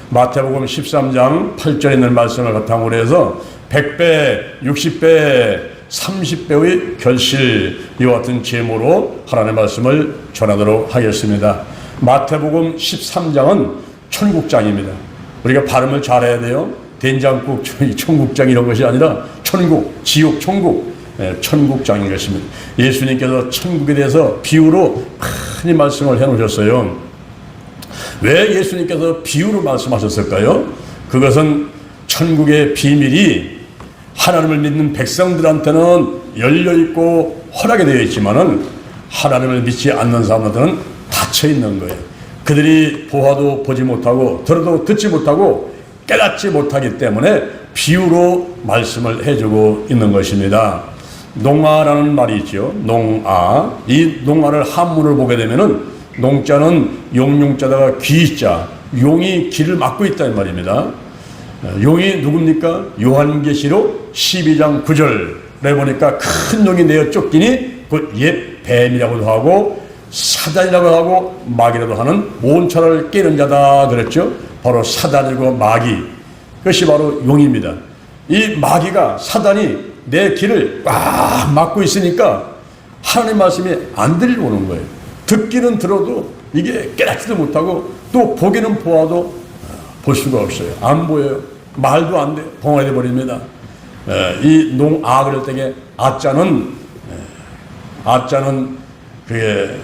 마태복음 13장 8절에 있는 말씀을 바탕으로 해서 100배, 60배, 30배의 결실, 이와 같은 제목으로 하나님의 말씀을 전하도록 하겠습니다. 마태복음 13장은 천국장입니다. 우리가 발음을 잘해야 돼요. 된장국, 천국장 이런 것이 아니라 천국, 지옥, 천국, 천국장인 것입니다. 예수님께서 천국에 대해서 비유로 많이 말씀을 해놓으셨어요. 왜 예수님께서 비유로 말씀하셨을까요? 그것은 천국의 비밀이 하나님을 믿는 백성들한테는 열려있고 허락이 되어 있지만은 하나님을 믿지 않는 사람들은 닫혀 있는 거예요. 그들이 보아도 보지 못하고 들어도 듣지 못하고 깨닫지 못하기 때문에 비유로 말씀을 해주고 있는 것입니다. 농아라는 말이 있죠. 농아. 이 농아를 한문을 보게 되면은 농자는 용용자다가 귀자, 용이 길을 막고 있다는 말입니다. 용이 누굽니까? 요한계시록 12장 9절에 보니까 큰 용이 내어 쫓기니 그 옛 뱀이라고도 하고 사단이라고 하고 마귀라도 하는 몬천을 깨는 자다 그랬죠. 바로 사단이고 마귀, 그것이 바로 용입니다. 이 마귀가, 사단이 내 길을 꽉 막고 있으니까 하나님 말씀이 안 들려오는 거예요. 듣기는 들어도 이게 깨닫지도 못하고 또 보기는 보아도 볼 수가 없어요. 안 보여요. 말도 안 돼. 벙어리 버립니다. 이 농아 그럴 때에 아자는 그게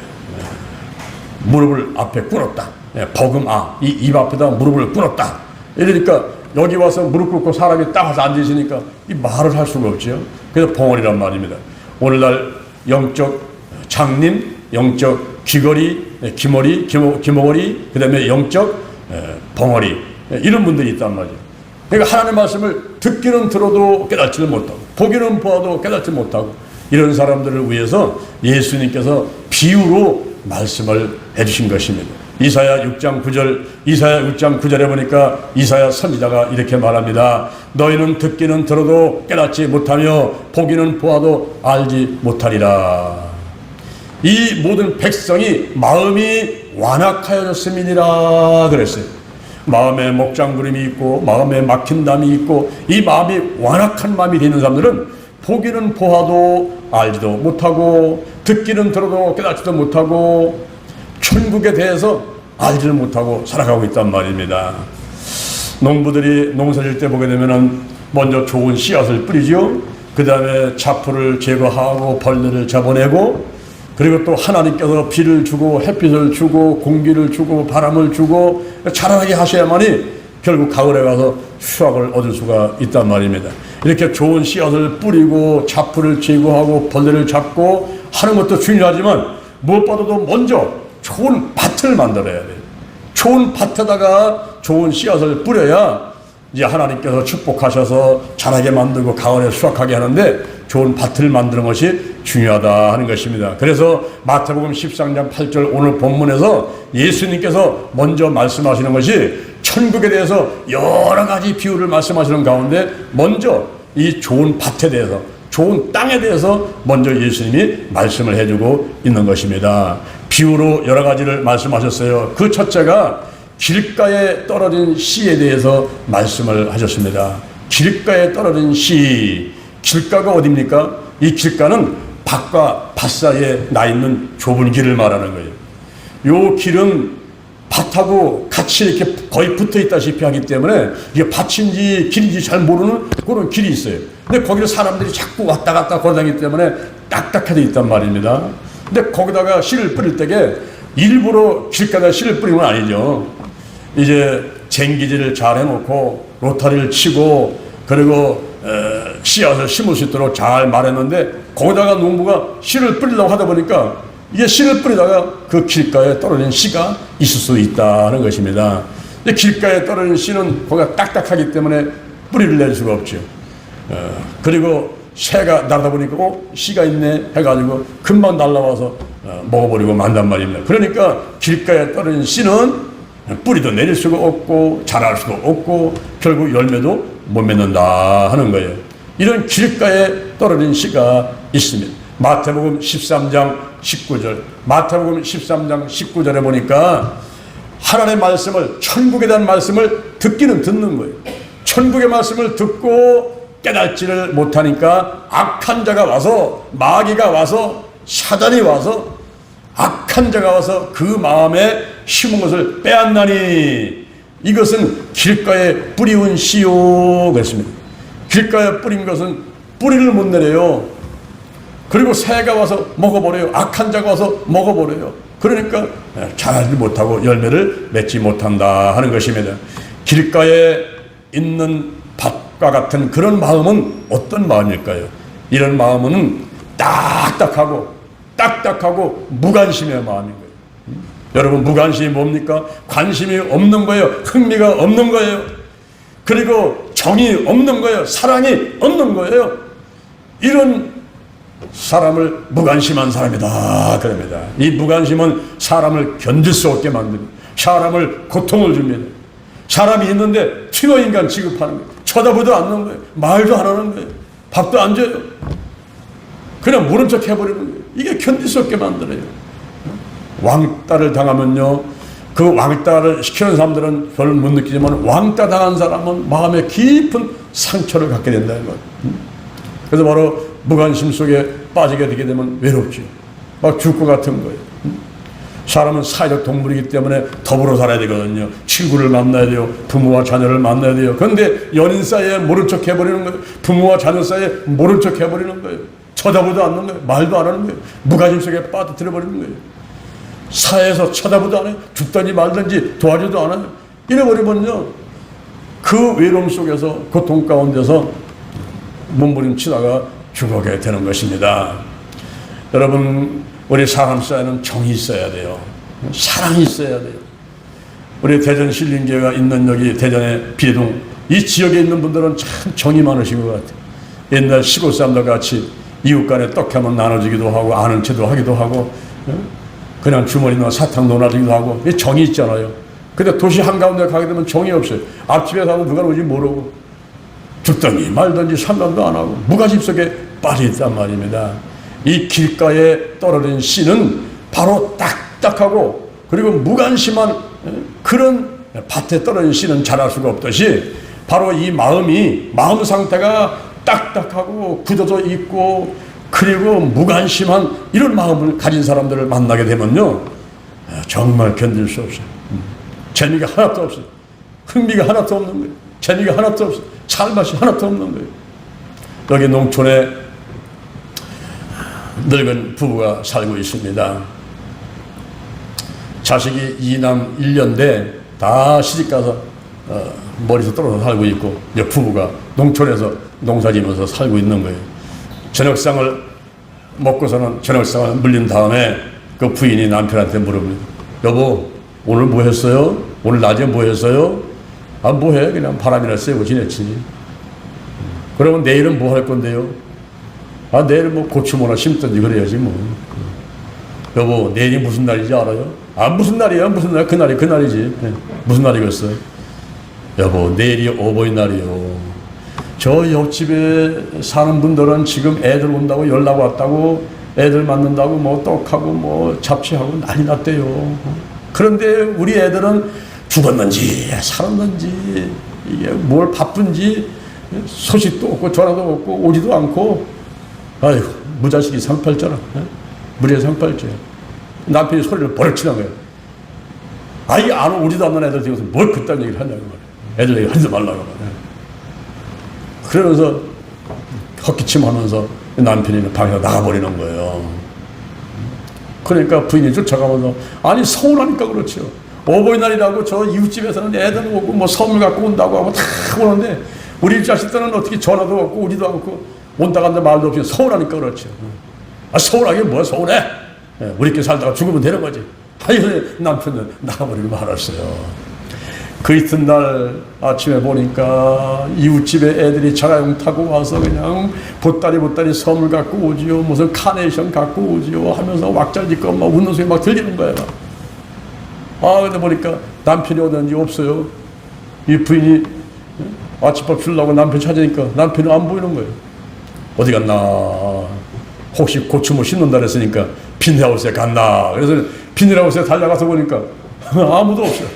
무릎을 앞에 꿇었다. 버금아, 이 입 앞에다 무릎을 꿇었다. 이러니까 여기 와서 무릎 꿇고 사람이 딱 와서 앉으시니까 이 말을 할 수가 없죠. 그래서 벙어리란 말입니다. 오늘날 영적 장님, 영적 귀걸이, 기머거리, 그 다음에 영적 벙어리, 이런 분들이 있단 말이에요. 그러니까 하나님의 말씀을 듣기는 들어도 깨닫지를 못하고 보기는 보아도 깨닫지 못하고 이런 사람들을 위해서 예수님께서 비유로 말씀을 해주신 것입니다. 이사야 6장 9절에 보니까 이사야 선지자가 이렇게 말합니다. 너희는 듣기는 들어도 깨닫지 못하며 보기는 보아도 알지 못하리라. 이 모든 백성이 마음이 완악하여졌음이니라 그랬어요. 마음에 먹장부림이 있고 마음에 막힌 담이 있고 이 마음이 완악한 마음이 되는 사람들은 보기는 보아도 알지도 못하고 듣기는 들어도 깨닫지도 못하고 천국에 대해서 알지를 못하고 살아가고 있단 말입니다. 농부들이 농사질 때 보게 되면은 먼저 좋은 씨앗을 뿌리죠. 그 다음에 잡초를 제거하고 벌레를 잡아내고 그리고 또 하나님께서 비를 주고 햇빛을 주고 공기를 주고 바람을 주고 자라나게 하셔야만이 결국 가을에 가서 수확을 얻을 수가 있단 말입니다. 이렇게 좋은 씨앗을 뿌리고 잡초를 제거하고 벌레를 잡고 하는 것도 중요하지만 무엇보다도 먼저 좋은 밭을 만들어야 돼요. 좋은 밭에다가 좋은 씨앗을 뿌려야 이제 하나님께서 축복하셔서 자라게 만들고 가을에 수확하게 하는데 좋은 밭을 만드는 것이 중요하다 하는 것입니다. 그래서 마태복음 13장 8절 오늘 본문에서 예수님께서 먼저 말씀하시는 것이 천국에 대해서 여러 가지 비유를 말씀하시는 가운데 먼저 이 좋은 밭에 대해서 좋은 땅에 대해서 먼저 예수님이 말씀을 해주고 있는 것입니다. 비유로 여러 가지를 말씀하셨어요. 그 첫째가 길가에 떨어진 씨에 대해서 말씀을 하셨습니다. 길가에 떨어진 씨, 길가가 어디입니까? 이 길가는 밭과 밭 사이에 나 있는 좁은 길을 말하는 거예요. 요 길은 밭하고 같이 이렇게 거의 붙어 있다시피 하기 때문에 이게 밭인지 길인지 잘 모르는 그런 길이 있어요. 근데 거기를 사람들이 자꾸 왔다 갔다 걸어다니기 때문에 딱딱하게 있단 말입니다. 근데 거기다가 씨를 뿌릴 때에 일부러 길가에다 씨를 뿌리는 건 아니죠. 이제 쟁기질을 잘 해놓고 로타리를 치고 그리고 씨앗을 심을 수 있도록 잘 말했는데 거기다가 농부가 씨를 뿌리려고 하다 보니까 이게 씨를 뿌리다가 그 길가에 떨어진 씨가 있을 수 있다는 것입니다. 길가에 떨어진 씨는 거기가 딱딱하기 때문에 뿌리를 낼 수가 없죠. 그리고 새가 날아다 보니까 씨가 있네 해가지고 금방 날아와서 먹어버리고 만단 말입니다. 그러니까 길가에 떨어진 씨는 뿌리도 내릴 수가 없고 자랄 수도 없고 결국 열매도 못 맺는다 하는 거예요. 이런 길가에 떨어진 씨가 있습니다. 마태복음 13장 19절 마태복음 13장 19절에 보니까 하나님의 말씀을, 천국에 대한 말씀을 듣기는 듣는 거예요. 천국의 말씀을 듣고 깨닫지를 못하니까 악한 자가 와서, 마귀가 와서, 사단이 와서, 악한 자가 와서 그 마음에 심은 것을 빼앗나니 이것은 길가에 뿌리운 씨요 그랬습니다. 길가에 뿌린 것은 뿌리를 못 내려요. 그리고 새가 와서 먹어버려요. 악한 자가 와서 먹어버려요. 그러니까 자라지 못하고 열매를 맺지 못한다 하는 것입니다. 길가에 있는 밭과 같은 그런 마음은 어떤 마음일까요? 이런 마음은 딱딱하고 무관심의 마음인 거예요. 여러분, 무관심이 뭡니까? 관심이 없는 거예요. 흥미가 없는 거예요. 그리고 정이 없는 거예요. 사랑이 없는 거예요. 이런 사람을 무관심한 사람이다 그럽니다. 이 무관심은 사람을 견딜 수 없게 만듭니다. 사람을 고통을 줍니다. 사람이 있는데 튀어인간 취급하는 거예요. 쳐다보도 않는 거예요. 말도 안 하는 거예요. 밥도 안 줘요. 그냥 모른 척 해버리는 거예요. 이게 견딜 수 없게 만들어요. 왕따를 당하면요, 그 왕따를 시키는 사람들은 별로 못 느끼지만 왕따 당한 사람은 마음에 깊은 상처를 갖게 된다는 거예요. 그래서 바로 무관심 속에 빠지게 되게 되면 외롭죠. 막 죽을 것 같은 거예요. 사람은 사회적 동물이기 때문에 더불어 살아야 되거든요. 친구를 만나야 돼요. 부모와 자녀를 만나야 돼요. 그런데 연인 사이에 모른 척 해버리는 거예요. 부모와 자녀 사이에 모른 척 해버리는 거예요. 쳐다보도 않는 거예요. 말도 안 하는 거예요. 무관심 속에 빠져들어 버리는 거예요. 사회에서 쳐다보도 안 해요. 죽든지 말든지 도와주도 않아요. 이래버리면요, 그 외로움 속에서, 고통 가운데서 몸부림치다가 죽어게 되는 것입니다. 여러분, 우리 사람 사이에는 정이 있어야 돼요. 사랑이 있어야 돼요. 우리 대전 신림교회가 있는 여기 대전의 비동, 이 지역에 있는 분들은 참 정이 많으신 것 같아요. 옛날 시골 사람들 같이 이웃 간에 떡 하면 나눠주기도 하고, 아는 체도 하기도 하고, 그냥 주머니나 사탕 넣어주기도 하고, 이 정이 있잖아요. 근데 도시 한가운데 가게 되면 정이 없어요. 앞집에 사면 누가 오지 모르고, 죽든지 말든지 상관도 안 하고, 무관심 속에 빠져있단 말입니다. 이 길가에 떨어진 씨는 바로 딱딱하고, 그리고 무관심한 그런 밭에 떨어진 씨는 자랄 수가 없듯이, 바로 이 마음 상태가 딱딱하고 굳어져 있고, 그리고 무관심한 이런 마음을 가진 사람들을 만나게 되면요, 정말 견딜 수 없어요. 재미가 하나도 없어요. 흥미가 하나도 없는 거예요. 재미가 하나도 없어요. 살맛이 하나도 없는 거예요. 여기 농촌에 늙은 부부가 살고 있습니다. 자식이 2남 1년대 다 시집가서 머리에서 떨어져 살고 있고, 이제 부부가 농촌에서 농사지면서 살고 있는 거예요. 저녁상을 먹고서는 저녁상을 물린 다음에 그 부인이 남편한테 물어봅니다. 여보, 오늘 뭐 했어요? 오늘 낮에 뭐 했어요? 아, 뭐 해? 그냥 바람이나 쐬고 지냈지. 그러면 내일은 뭐 할 건데요? 아, 내일은 뭐 고추 뭐나 심든지 그래야지 뭐. 여보, 내일이 무슨 날인지 알아요? 아, 무슨 날이야? 무슨 날? 그날이지. 네. 무슨 날이겠어요? 여보, 내일이 어버이날이요. 저 옆집에 사는 분들은 지금 애들 온다고 연락 왔다고, 애들 만난다고 뭐 떡하고 뭐 잡채하고 난리 났대요. 그런데 우리 애들은 죽었는지 살았는지, 이게 뭘 바쁜지 소식도 없고 전화도 없고 오지도 않고, 아이고, 무자식이 상팔자라. 무리의 상팔자야. 남편이 소리를 버럭 치는 거예요. 아이 안 오지도 않는 애들 지금 뭘 그딴 얘기를 하냐고 말이야. 애들 얘기 하지 말라고 말이야. 그러면서 헛기침 하면서 남편이 방에서 나가버리는 거예요. 그러니까 부인이 쫓아가면서, 아니 서운하니까 그렇죠. 어버이날이라고 저 이웃집에서는 애들 오고 뭐 선물 갖고 온다고 하고 다 오는데, 우리 자식들은 어떻게 전화도 없고 오지도 않고 온다 간다 말도 없이 서운하니까 그렇죠. 아, 서운하게 뭐야, 서운해. 우리끼리 살다가 죽으면 되는 거지. 아니, 남편은 나가버리고 말았어요. 그 이튿날 아침에 보니까 이웃집에 애들이 자가용 타고 와서 그냥 보따리 선물 갖고 오지요, 무슨 카네이션 갖고 오지요 하면서 왁자지껄 막 웃는 소리 막 들리는 거예요. 아, 근데 보니까 남편이 어딘지 없어요. 이 부인이 아침밥 주려고 남편 찾으니까 남편이 안 보이는 거예요. 어디 갔나? 혹시 고추 뭐 심는다 그랬으니까 비닐하우스에 갔나? 그래서 비닐하우스에 달려가서 보니까 아무도 없어요.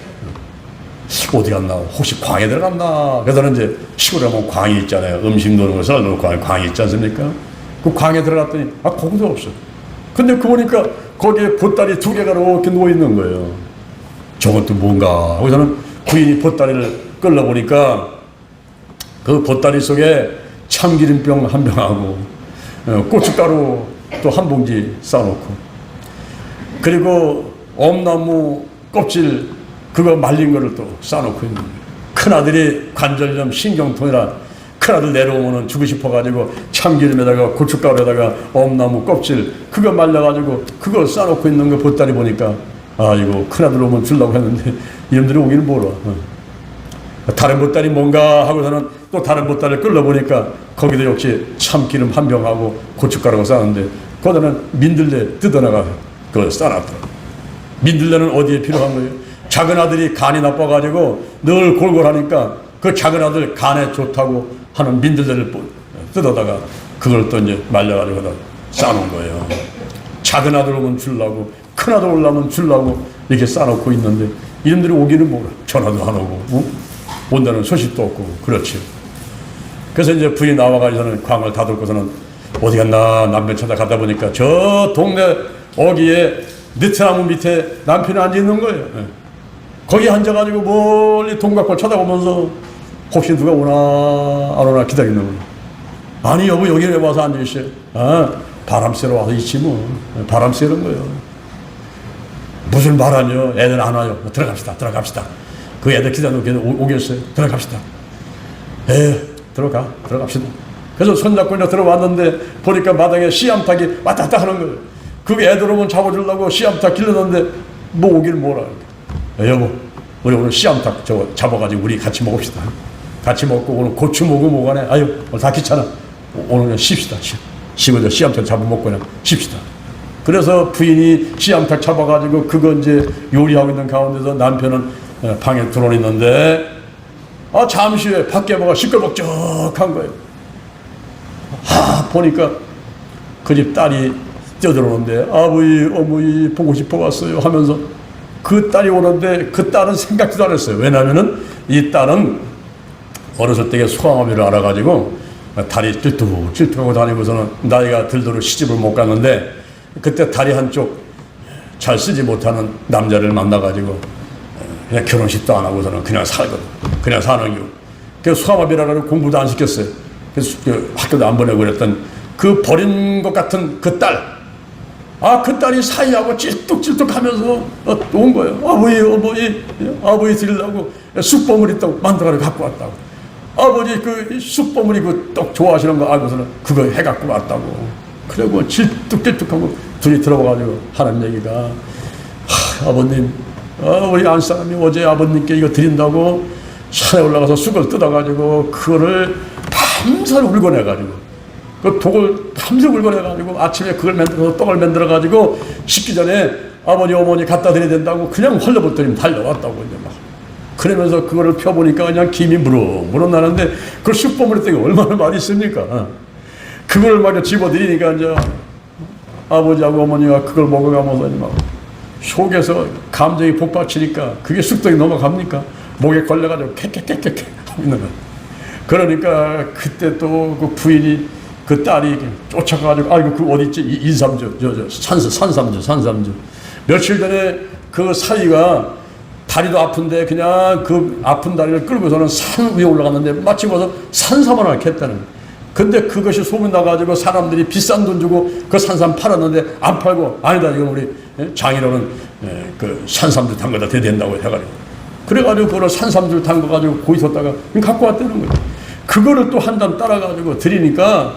어디 갔나? 혹시 광에 들어갔나? 그러더니 이제 시골에 가면 광이 있잖아요. 음식 넣는 거 썰는 광이 있지 않습니까? 그 광에 들어갔더니 거기도 없어. 근데 그 보니까 거기에 보따리 2개가 이렇게 누워 있는 거예요. 저건 또 뭔가? 거기서는 부인이 보따리를 끌어보니까 그 보따리 속에 참기름병 1병하고 고춧가루 또 1봉지 싸놓고, 그리고 엄나무 껍질 그거 말린 거를 또 싸놓고 있는 거예요. 큰아들이 관절염 신경통이라 큰아들 내려오면은 주고 싶어가지고 참기름에다가 고춧가루에다가 엄나무 껍질 그거 말려가지고 그거 싸놓고 있는 거 보따리 보니까 이거 큰아들 오면 주려고 했는데 이놈들이 오기는 몰라. 다른 보따리 뭔가 하고서는 또 다른 보따리를 끌어보니까 거기도 역시 참기름 1병하고 고춧가루가 싸는데 거기다는 민들레 뜯어나가 그걸 싸놨더라. 민들레는 어디에 필요한 거예요? 작은 아들이 간이 나빠가지고 늘 골골하니까 그 작은 아들 간에 좋다고 하는 민들레를 뜯어다가 그걸 또 이제 말려가지고 싸놓은 거예요. 작은 아들 오면 주려고, 큰 아들 오려면 주려고 이렇게 싸놓고 있는데 이놈들이 오기는 뭐라. 전화도 안 오고, 온다는 소식도 없고, 그렇지. 그래서 이제 부인이 나와가지고는 광을 다듬고서는 어디 갔나 남편 찾아가다 보니까 저 동네 어귀에 느티나무 밑에 남편이 앉아 있는 거예요. 거기 앉아가지고 멀리 동각골 쳐다보면서 혹시 누가 오나 안 오나 기다리는 거예요. 아니 여보 여기 왜 와서 앉아있어요? 바람 쐬러 와서 있지 뭐. 바람 쐬는 거예요. 무슨 바람이요? 애들 안 와요. 들어갑시다. 그 애들 기다리고 오겠어요? 들어갑시다. 들어갑시다. 그래서 손잡고 이제 들어왔는데 보니까 마당에 씨암탉이 왔다 갔다 하는 거예요. 그게 애들 오면 잡아주려고 씨암탉 길러놨는데 뭐 오길 뭐라. 여보 우리 오늘 씨암탉 저거 잡아가지고 우리 같이 먹읍시다. 같이 먹고 오늘 고추 먹으면 뭐가네. 오늘 다 귀찮아. 오늘 그냥 쉽시다. 쉬고 씨암탉 잡아먹고 그냥 쉽시다. 그래서 부인이 씨암탉 잡아가지고 그거 이제 요리하고 있는 가운데서 남편은 방에 들어오 있는데 잠시 후에 밖에 뭐가 시끌벅적한 거예요. 보니까 그 집 딸이 뛰어들어오는데 아버지 어머니 보고 싶어 왔어요 하면서 그 딸이 오는데 그 딸은 생각지도 않았어요. 왜냐하면은 이 딸은 어렸을 때 소아마비를 알아가지고 다리 찔뚝찔뚝하고 다니고서는 나이가 들도록 시집을 못 갔는데 그때 다리 한쪽 잘 쓰지 못하는 남자를 만나가지고 그냥 결혼식도 안 하고서는 그냥 살거든. 그냥 사는 겨. 그래서 소아마비라고 공부도 안 시켰어요. 그래서 학교도 안 보내고 그랬던 그 버린 것 같은 그 딸. 그 딸이 사이하고 찔뚝찔뚝 하면서 온 거예요. 아버지 드리려고 쑥버무리 떡 만들어가지고 갖고 왔다고. 아버지 그 쑥버무리 그 떡 좋아하시는 거 알고서는 그거 해갖고 왔다고. 그리고 찔뚝찔뚝하고 둘이 들어가가지고 하는 얘기가 아버님 우리 안사람이 어제 아버님께 이거 드린다고 산에 올라가서 쑥을 뜯어가지고 그거를 밤새 울고내가지고 그 독을 밤새 울고내가지고 아침에 그걸 만들어서 떡을 만들어가지고 식기 전에 아버지 어머니 갖다 드려야 된다고 그냥 헐레벌떡 달려왔다고 이제 막 그러면서 그거를 펴보니까 그냥 김이 무럭무럭 나는데 그 쑥버무리 떡이 얼마나 맛있습니까? 그걸 막 집어드리니까 이제 아버지하고 어머니가 그걸 먹어가면서 막 속에서 감정이 복받치니까 그게 쑥떡이 넘어갑니까? 목에 걸려가지고 캣캣캣캣 하고 있는 거야. 그러니까 그때 또 그 부인이 그 딸이 쫓아가가지고 그 어디 있지? 인삼주 산삼주 며칠 전에 그 사위가 다리도 아픈데 그냥 그 아픈 다리를 끌고서는 산 위에 올라갔는데 마침 와서 산삼 하나 캤다는 거야. 근데 그것이 소문 나가지고 사람들이 비싼 돈 주고 그 산삼 팔았는데 안 팔고 아니다 이건 우리 장인어른 그 산삼주 담가다 대야 된다고 해가지고 그래가지고 그걸 산삼주 담가가지고 거기 뒀다가 갖고 왔다는 거예요. 그거를 또 한 잔 따라가지고 드리니까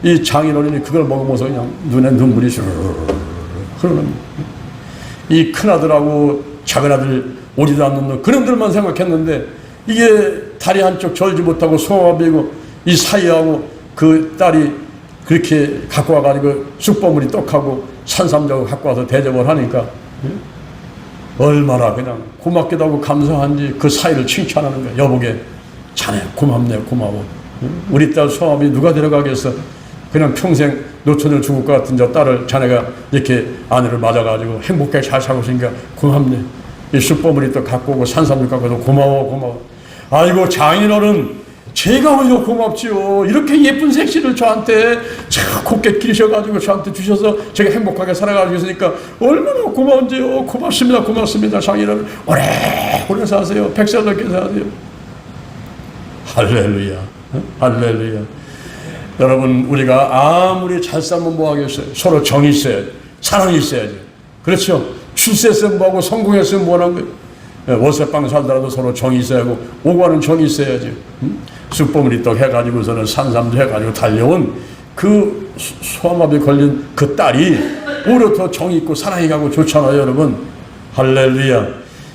이 장인어른이 그걸 먹으면서 그냥 눈에 눈물이 슈르르 흐르는 이 큰아들하고 작은아들 오지도 않는 그놈들만 생각했는데 이게 다리 한쪽 절지 못하고 소아비고 이 사이하고 그 딸이 그렇게 갖고 와가지고 쑥버무리 떡하고 산삼자고 갖고 와서 대접을 하니까 얼마나 그냥 고맙기도 하고 감사한지 그 사이를 칭찬하는 거야. 여보게 자네 고맙네 고마워. 우리 딸 소아비 누가 데려가겠어. 그냥 평생 노천을 죽을 것 같은 저 딸을 자네가 이렇게 아내를 맞아가지고 행복하게 잘 살고 있으니까 고맙네. 이 숯버무리 또 갖고 오고 산삼도 갖고 오고 고마워. 아이고 장인어른 제가 오히려 고맙지요. 이렇게 예쁜 색시를 저한테 참 곱게 기르셔가지고 저한테 주셔서 제가 행복하게 살아가고 있으니까 얼마나 고마운지요. 고맙습니다 장인어른. 오래 사세요. 백살 넘게 사세요. 할렐루야. 할렐루야. 여러분 우리가 아무리 잘 살면 뭐하겠어요. 서로 정이 있어야지. 사랑이 있어야지. 그렇죠. 출세했으면 뭐하고 성공했으면 뭐하는 거예요. 월세방 살더라도 서로 정이 있어야 하고 오가는 정이 있어야지. 숯버무리 떡 해가지고서는 산삼도 해가지고 달려온 그 소아마비 걸린 그 딸이 오히려 더 정이 있고 사랑이 가고 좋잖아요 여러분. 할렐루야.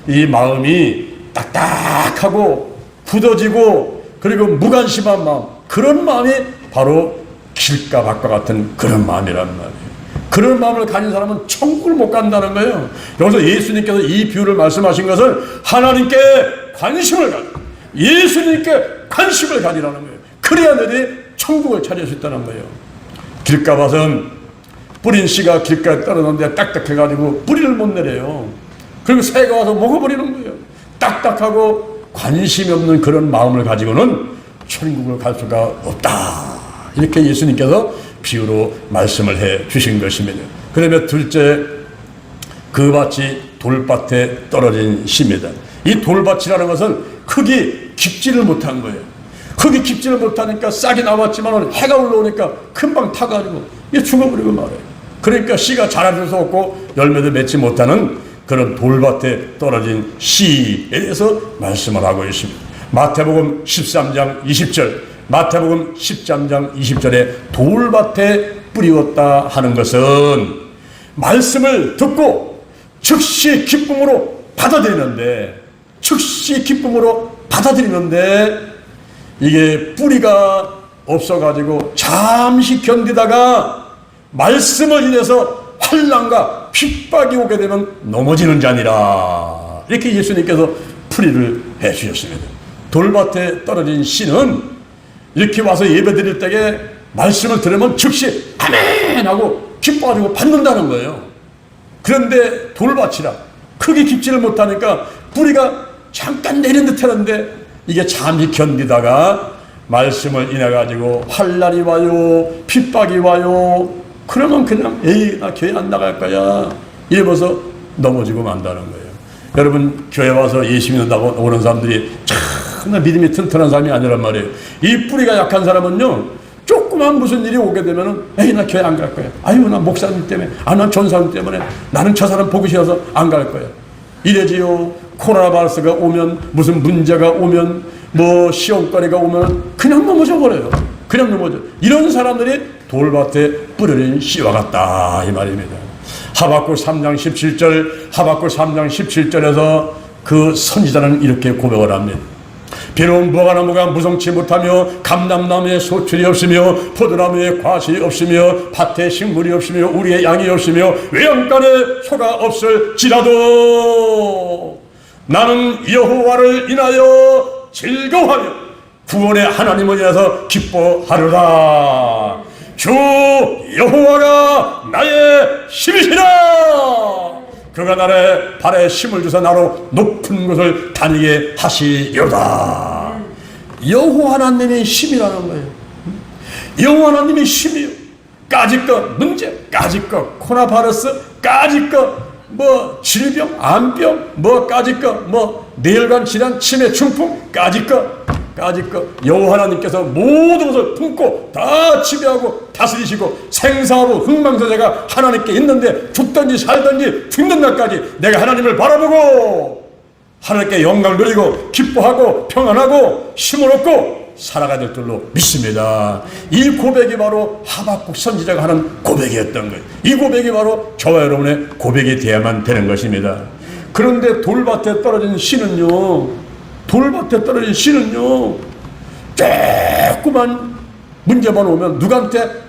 이 마음이 딱딱하고 굳어지고 그리고 무관심한 마음, 그런 마음이 바로 길가밭과 같은 그런 마음이란 말이에요. 그런 마음을 가진 사람은 천국을 못 간다는 거예요. 여기서 예수님께서 이 비유를 말씀하신 것은 하나님께 관심을 가져, 예수님께 관심을 가지라는 거예요. 그래야 너희 천국을 찾을 수 있다는 거예요. 길가밭은 뿌린 씨가 길가에 떨어졌는데 딱딱해가지고 뿌리를 못 내려요. 그리고 새가 와서 먹어버리는 거예요. 딱딱하고 관심이 없는 그런 마음을 가지고는 천국을 갈 수가 없다. 이렇게 예수님께서 비유로 말씀을 해 주신 것입니다. 그 다음에 둘째, 그 밭이 돌밭에 떨어진 씨입니다. 이 돌밭이라는 것은 흙이 깊지를 못한 거예요. 흙이 깊지를 못하니까 싹이 나왔지만 해가 올라오니까 금방 타가지고 이게 죽어버리고 말아요. 그러니까 씨가 자랄 수 없고 열매도 맺지 못하는 그런 돌밭에 떨어진 씨에 대해서 말씀을 하고 있습니다. 마태복음 13장 20절, 마태복음 13장 20절에 돌밭에 뿌리웠다 하는 것은 말씀을 듣고 즉시 기쁨으로 받아들이는데, 이게 뿌리가 없어가지고 잠시 견디다가 말씀을 인해서 환난과 핍박이 오게 되면 넘어지는 자니라. 이렇게 예수님께서 풀이를 해 주셨습니다. 돌밭에 떨어진 씨는 이렇게 와서 예배 드릴 때에 말씀을 들으면 즉시 아멘 하고 기뻐가지고 받는다는 거예요. 그런데 돌밭이라 크게 깊지를 못하니까 뿌리가 잠깐 내린 듯 하는데 이게 잠시 견디다가 말씀을 인해 가지고 환난이 와요, 핍박이 와요. 그러면 그냥 에이 나 교회 안 나갈 거야 이러면서 넘어지고 만다는 거예요. 여러분 교회 와서 예수 믿는다고 오는 사람들이 참 믿음이 튼튼한 사람이 아니란 말이에요. 이 뿌리가 약한 사람은요, 조그만 무슨 일이 오게 되면은 에이 나 교회 안 갈 거야. 아유 나 목사님 때문에, 난 전사님 때문에, 나는 저 사람 보기 싫어서 안 갈 거야. 이래지요. 코로나 바이러스가 오면, 무슨 문제가 오면, 뭐 시험거리가 오면 그냥 넘어져 버려요. 그냥 넘어져. 이런 사람들이 돌밭에 뿌려진 씨와 같다 이 말입니다. 하박국 3장 17절, 하박국 3장 17절에서 그 선지자는 이렇게 고백을 합니다. 비록 무화과나무가 무성치 못하며 감람나무에 소출이 없으며 포도나무에 과실이 없으며 밭에 식물이 없으며 우리의 양이 없으며 외양간에 소가 없을지라도 나는 여호와를 인하여 즐거워하며 구원의 하나님을 인해서 기뻐하리라. 주 여호와가 나의 힘이시라. 그가 나의 발에 힘을 주사 나로 높은 곳을 다니게 하시려다. 여호와 하나님의 힘이라는 거예요. 여호와 하나님의 힘이요. 까짓것 문제, 까짓것 코로나 바이러스, 까짓것 뭐 질병, 암병, 뭐 까짓것 뭐 뇌혈관 질환, 치매, 중풍, 까짓것 여호와 하나님께서 모든 것을 품고 다 지배하고 다스리시고 생사하고 흥망성쇠가 하나님께 있는데 죽든지 살든지 죽는 날까지 내가 하나님을 바라보고 하나님께 영광을 누리고 기뻐하고 평안하고 힘을 얻고 살아가야 될 줄로 믿습니다. 이 고백이 바로 하박국 선지자가 하는 고백이었던 거예요. 이 고백이 바로 저와 여러분의 고백이 되어야만 되는 것입니다. 그런데 돌밭에 떨어진 씨는요, 조그만 문제만 오면 누구한테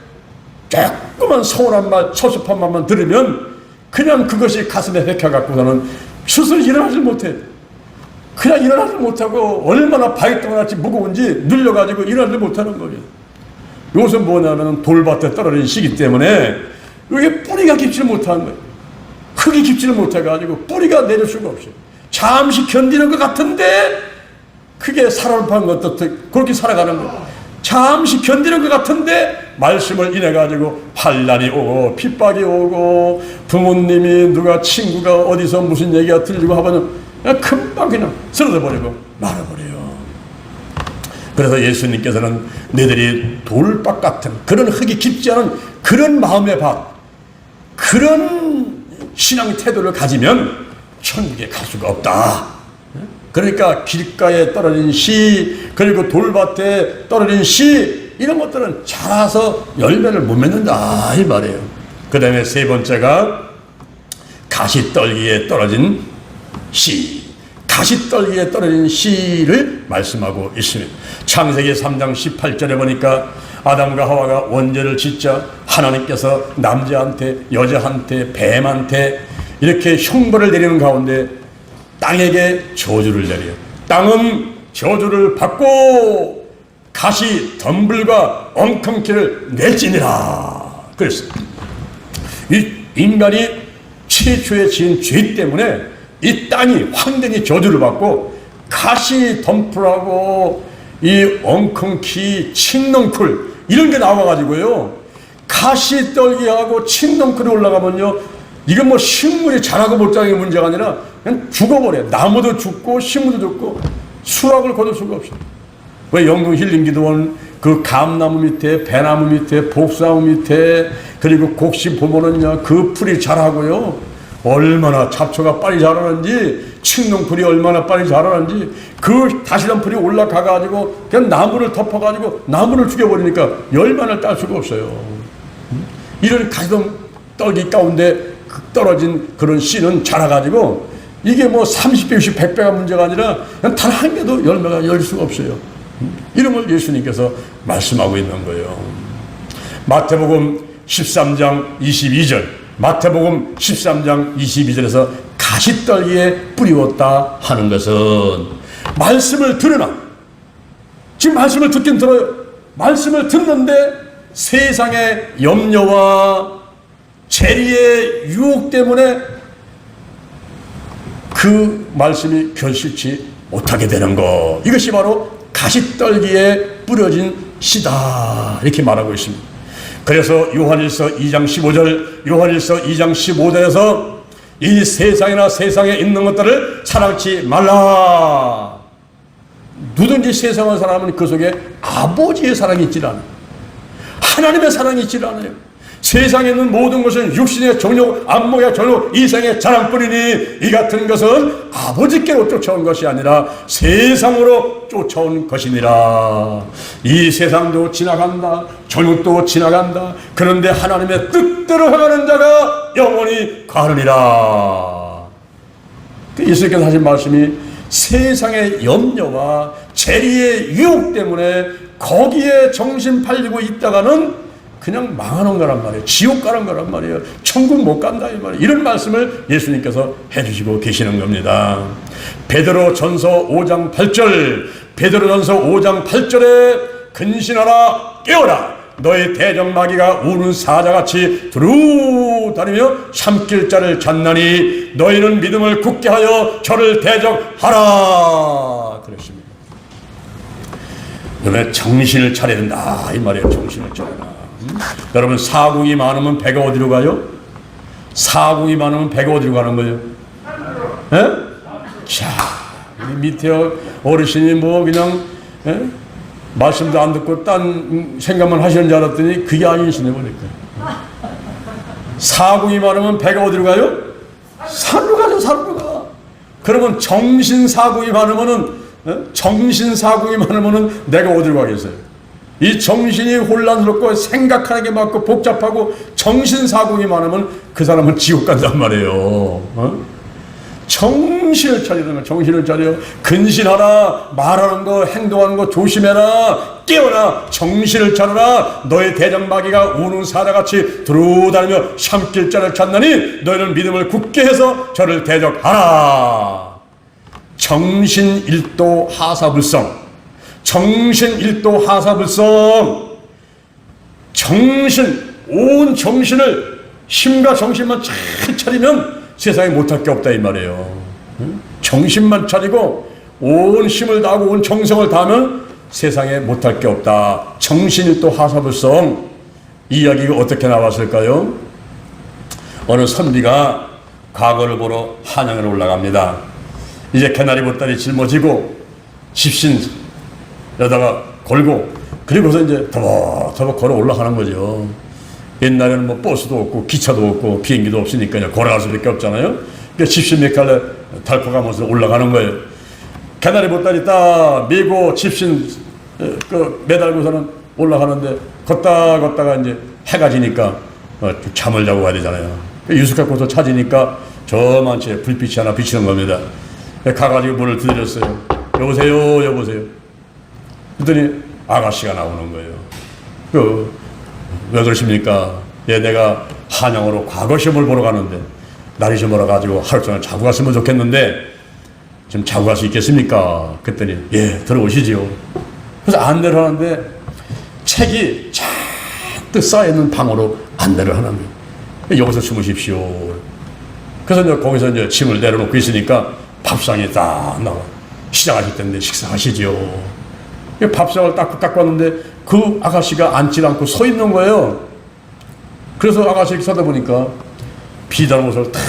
조그만 서운한 말, 섭섭한 말만 들으면 그냥 그것이 가슴에 박혀갖고서는 스스로 일어나질 못해. 그냥 일어나지 못하고 얼마나 바위덩어리같이 무거운지 눌려가지고 일어나지 못하는 거예요. 이것은 뭐냐면 돌밭에 떨어진 씨기 때문에 이게 뿌리가 깊지를 못하는 거예요. 흙이 깊지를 못해가지고 뿌리가 내릴 수가 없어요. 잠시 견디는 것 같은데 그게 살아남는 것도 그렇게 살아가는 거예요. 잠시 견디는 것 같은데 말씀을 인해 가지고 환난이 오고 핍박이 오고 부모님이 누가 친구가 어디서 무슨 얘기가 들리고 하면 그냥 금방 그냥 쓰러져 버리고 말아버려요. 그래서 예수님께서는 너희들이 돌밭 같은 그런 흙이 깊지 않은 그런 마음의 밭, 그런 신앙 태도를 가지면 천국에 갈 수가 없다. 그러니까 길가에 떨어진 씨, 그리고 돌밭에 떨어진 씨, 이런 것들은 자라서 열매를 못 맺는다 이 말이에요. 그 다음에 세 번째가 가시떨기에 떨어진 씨, 가시떨기에 떨어진 씨를 말씀하고 있습니다. 창세기 3장 18절에 보니까 아담과 하와가 원죄를 짓자 하나님께서 남자한테 여자한테 뱀한테 이렇게 형벌을 내리는 가운데 땅에게 저주를 내려요. 땅은 저주를 받고 가시 덤불과 엉겅퀴를 낼지니라 그랬습니다. 이 인간이 최초에 지은 죄 때문에 이 땅이 황당히 저주를 받고 가시 덤불하고 이 엉겅퀴 칡넝쿨 이런 게 나와가지고요, 가시 떨기하고 칡넝쿨이 올라가면요, 이건 뭐 식물이 자라고 못 자라는 문제가 아니라 그냥 죽어버려요. 나무도 죽고 식물도 죽고 수확을 거둘 수가 없어요. 왜 영동 힐링기도원 그 감나무 밑에 배나무 밑에 복사나무 밑에 그리고 곡식 보면은요 그 풀이 자라고요, 얼마나 잡초가 빨리 자라는지 칡넝쿨이 얼마나 빨리 자라는지 그 다시란 풀이 올라가가지고 그냥 나무를 덮어가지고 나무를 죽여버리니까 열매를 딸 수가 없어요. 이런 가시떨기 가운데 떨어진 그런 씨는 자라가지고 이게 뭐 30배, 60배, 100배가 문제가 아니라 단 한 개도 열매가 열 수가 없어요. 이런 걸 예수님께서 말씀하고 있는 거예요. 마태복음 13장 22절, 마태복음 13장 22절에서 가시떨기에 뿌리웠다 하는 것은 말씀을 들으나, 지금 말씀을 듣긴 들어요. 말씀을 듣는데 세상의 염려와 재리의 유혹 때문에 그 말씀이 결실치 못하게 되는 것, 이것이 바로 가시떨기에 뿌려진 씨다 이렇게 말하고 있습니다. 그래서 요한일서 2장 15절, 요한일서 2장 15절에서 이 세상이나 세상에 있는 것들을 사랑치 말라. 누든지 세상을 사랑하면 그 속에 아버지의 사랑이 있지 않아요. 하나님의 사랑이 있지 않아요. 세상에 있는 모든 것은 육신의 정욕, 안목의 정욕, 이생의 자랑뿐이니 이 같은 것은 아버지께로 쫓아온 것이 아니라 세상으로 쫓아온 것이니라. 이 세상도 지나간다, 정욕도 지나간다. 그런데 하나님의 뜻대로 행하는 자가 영원히 가느니라. 예수님께서 하신 말씀이 세상의 염려와 재리의 유혹 때문에 거기에 정신 팔리고 있다가는 그냥 망하는 거란 말이에요. 지옥 가는 거란 말이에요. 천국 못 간다 이 말이에요. 이런 말씀을 예수님께서 해주시고 계시는 겁니다. 베드로전서 5장 8절, 베드로전서 5장 8절에 근신하라 깨어라 너의 대적마귀가 우는 사자같이 두루 다니며 삼킬 자를 찾나니 너희는 믿음을 굳게 하여 저를 대적하라 그랬습니다. 그러면 정신을 차려야 된다 이 말이에요. 정신을 차려라. 여러분, 사궁이 많으면 배가 어디로 가요? 사궁이 많으면 배가 어디로 가는 거예요? 예? 자, 밑에 어르신이 뭐 그냥 말씀도 안 듣고 딴 생각만 하시는 줄 알았더니 그게 아니시네 보니까. 사궁이 많으면 배가 어디로 가요? 산으로 가죠, 산으로 가. 그러면 정신사궁이 많으면은 내가 어디로 가겠어요? 이 정신이 혼란스럽고 생각하는 게 많고 복잡하고 정신사궁이 많으면 그 사람은 지옥 간단 말이에요. 정신을 차리는 거, 정신을 차려. 근신하라, 말하는 거, 행동하는 거 조심해라, 깨어라, 정신을 차려라. 너의 대적마귀가 우는 사자같이 두루다니며 삼킬 자를 찾나니 너희는 믿음을 굳게 해서 저를 대적하라. 정신일도 하사불성, 정신일도 하사불성. 온 정신을, 힘과 정신만 잘 차리면 세상에 못할 게 없다 이 말이에요. 정신만 차리고 온 힘을 다하고 온 정성을 다하면 세상에 못할 게 없다. 정신일도 하사불성. 이 이야기가 어떻게 나왔을까요? 어느 선비가 과거를 보러 한양으로 올라갑니다. 이제 개나리 보따리 짊어지고 집신에다가 걸고 그리고서 이제 더벅더벅 걸어 올라가는 거죠. 옛날에는 뭐 버스도 없고 기차도 없고 비행기도 없으니까 걸어갈 수밖에 없잖아요. 그러니까 집신 몇 갈래 닳고 가면서 올라가는 거예요. 개나리 보따리 딱 메고 집신 매달고서는 올라가는데 걷다가 이제 해가 지니까 잠을 자고 가야 되잖아요. 유숙학고서 찾으니까 저만치 불빛이 하나 비치는 겁니다. 가가지고 문을 두드렸어요. 여보세요. 그랬더니 아가씨가 나오는 거예요. 왜 그러십니까? 예, 내가 한양으로 과거 시험을 보러 가는데 날이 좀 멀어가지고 하루 종일 자고 갔으면 좋겠는데 좀 자고 갈 수 있겠습니까? 그랬더니 예, 들어오시지요. 그래서 안내를 하는데 책이 잔뜩 쌓여있는 방으로 안내를 하는 거예요. 여기서 주무십시오. 그래서 이제 거기서 이제 짐을 내려놓고 있으니까 밥상이 딱 나와. 시작하실 텐데 식사하시지요. 밥상을 딱 갖고 왔는데 그 아가씨가 앉지 않고 서 있는 거예요. 그래서 아가씨 이렇게 서다 보니까 비단 옷을 탁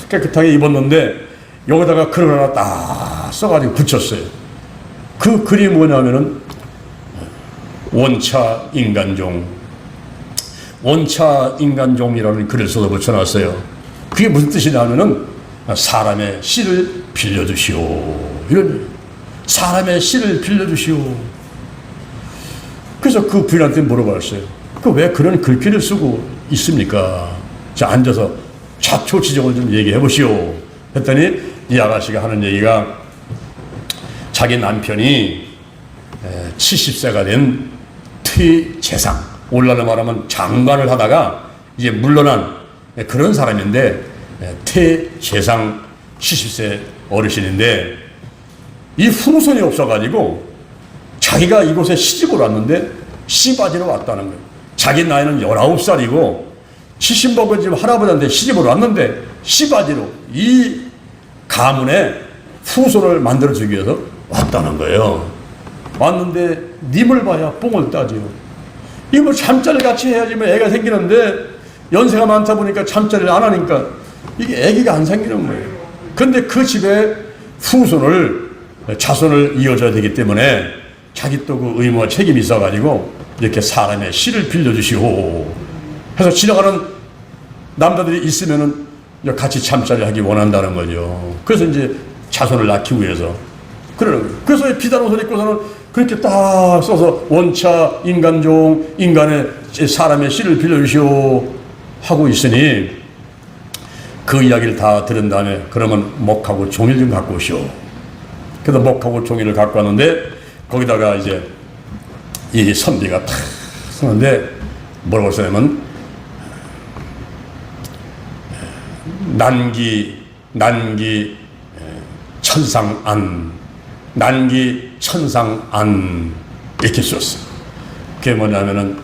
깨끗하게 입었는데 여기다가 글을 하나 딱 써가지고 붙였어요. 그 글이 뭐냐면은 원차 인간종이라는 글을 써서 붙여놨어요. 그게 무슨 뜻이냐면은 사람의 씨를 빌려주시오. 이런 사람의 씨를 빌려주시오. 그래서 그 부인한테 물어봤어요. 그 왜 그런 글귀를 쓰고 있습니까? 자, 앉아서 좌초지종을 좀 얘기해 보시오. 했더니 이 아가씨가 하는 얘기가 자기 남편이 70세가 된 퇴재상, 오늘날로 말하면 장관을 하다가 이제 물러난 그런 사람인데 퇴재상 70세 어르신인데 이 후손이 없어가지고 자기가 이곳에 시집을 왔는데 씨바지로 왔다는 거예요. 자기 나이는 19살이고 70 먹은 집 할아버지한테 시집을 왔는데 씨바지로 이 가문에 후손을 만들어주기 위해서 왔다는 거예요. 왔는데 님을 봐야 뽕을 따지요. 이거 뭐 잠자리 같이 해야지 뭐 애가 생기는데 연세가 많다 보니까 잠자리를 안 하니까 이게 애기가 안 생기는 거예요. 근데 그 집에 후손을 자손을 이어줘야 되기 때문에 자기 또 그 의무와 책임이 있어가지고 이렇게 사람의 씨를 빌려주시오 해서 지나가는 남자들이 있으면은 같이 잠자리 하기 원한다는 거죠. 그래서 이제 자손을 낳기 위해서 그러는 거예요. 그래서 비단 옷을 입고서는 그렇게 딱 써서 원차 인간종 인간의 사람의 씨를 빌려주시오 하고 있으니 그 이야기를 다 들은 다음에 그러면 목하고 종이를 좀 갖고 오시오. 그래서 목하고 종이를 갖고 왔는데 거기다가 이제 이 선비가 탁 쓰는데 뭐라고 써냐면 난기 천상안 이렇게 썼어요. 그게 뭐냐면은